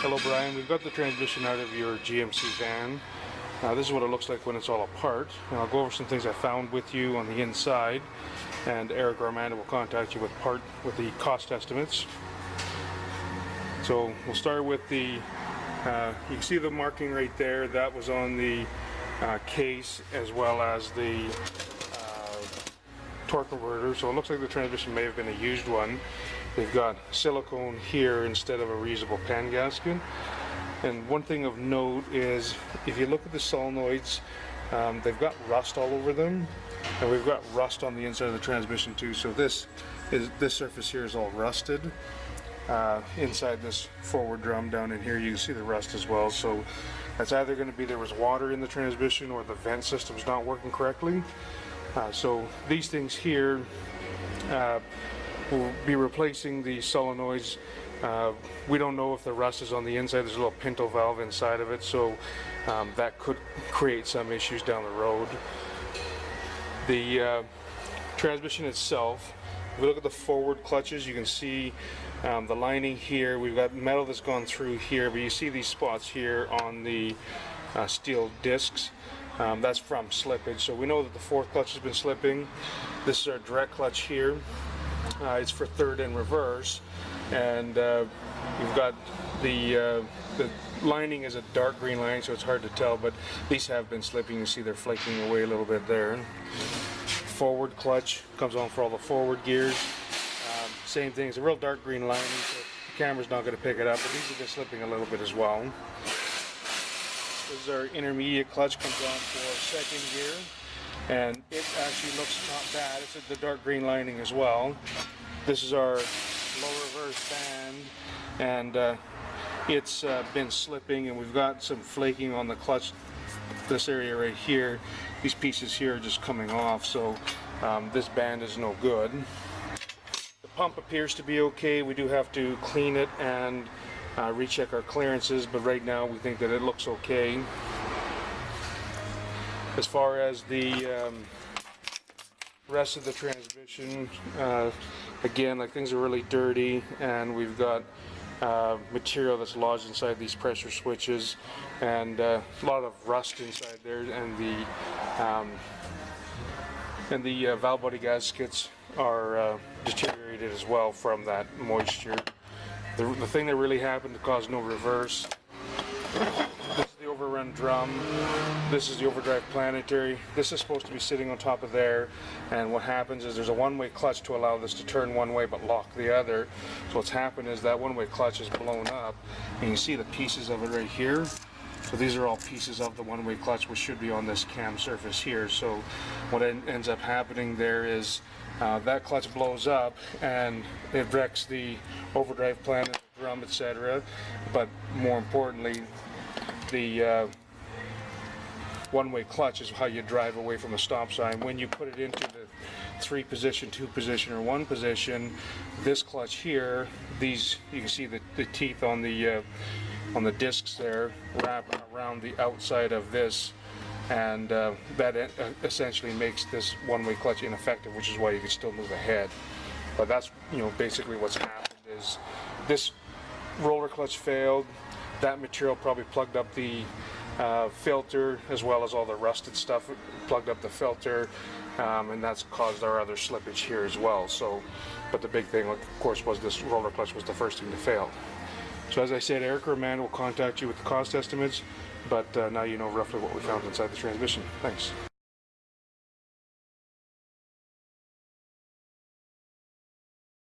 Hello Brian, we've got the transmission out of your GMC van. This is what it looks like when it's all apart. And I'll go over some things I found with you on the inside, and Eric or Amanda will contact you with the cost estimates. So we'll start with the, you can see the marking right there, that was on the case as well as the torque converter. So it looks like the transmission may have been a used one. They've got silicone here instead of a reusable pan gasket. And one thing of note is, if you look at the solenoids, they've got rust all over them, and we've got rust on the inside of the transmission too. So this surface here is all rusted. Inside this forward drum down in here, you can see the rust as well. So that's either going to be there was water in the transmission, or the vent system's not working correctly. So these things here, we'll be replacing the solenoids. We don't know if the rust is on the inside. There's a little pinto valve inside of it, so that could create some issues down the road. The transmission itself, if we look at the forward clutches, you can see the lining here. We've got metal that's gone through here, but you see these spots here on the steel discs. That's from slippage, so we know that the fourth clutch has been slipping. This is our direct clutch here. It's for third and reverse, and you've got the lining is a dark green lining, so it's hard to tell, but these have been slipping. You see they're flaking away a little bit there. Forward clutch comes on for all the forward gears. Same thing, it's a real dark green lining, so the camera's not going to pick it up, but these have been slipping a little bit as well. This is our intermediate clutch, comes on for second gear, and it actually looks not bad. It's the dark green lining as well. This is our low reverse band, and it's been slipping, and we've got some flaking on the clutch. This area right here, these pieces here are just coming off, so this band is no good. The pump appears to be okay. We do have to clean it and recheck our clearances, but right now we think that it looks okay. As far as the rest of the transmission, again, like, things are really dirty, and we've got material that's lodged inside these pressure switches, and a lot of rust inside there, and the valve body gaskets are deteriorated as well from that moisture. The thing that really happened to cause no reverse, this is the overrun drum, this is the overdrive planetary. This is supposed to be sitting on top of there, and what happens is there's a one-way clutch to allow this to turn one way but lock the other. So what's happened is that one-way clutch is blown up, and you see the pieces of it right here. So these are all pieces of the one-way clutch, which should be on this cam surface here. So what ends up happening there is that clutch blows up, and it wrecks the overdrive planet, drum, etc. But more importantly, the one-way clutch is how you drive away from a stop sign. When you put it into the 3-position, 2-position, or 1 position, this clutch here, these, you can see the teeth on the discs there wrap around the outside of this, and that essentially makes this one-way clutch ineffective, which is why you can still move ahead. But that's, basically what's happened is this roller clutch failed. That material probably plugged up the filter, as well as all the rusted stuff plugged up the filter, and that's caused our other slippage here as well. So, but the big thing, of course, was this roller clutch was the first thing to fail. So as I said, Eric or Amanda will contact you with the cost estimates, but now you know roughly what we found inside the transmission. Thanks.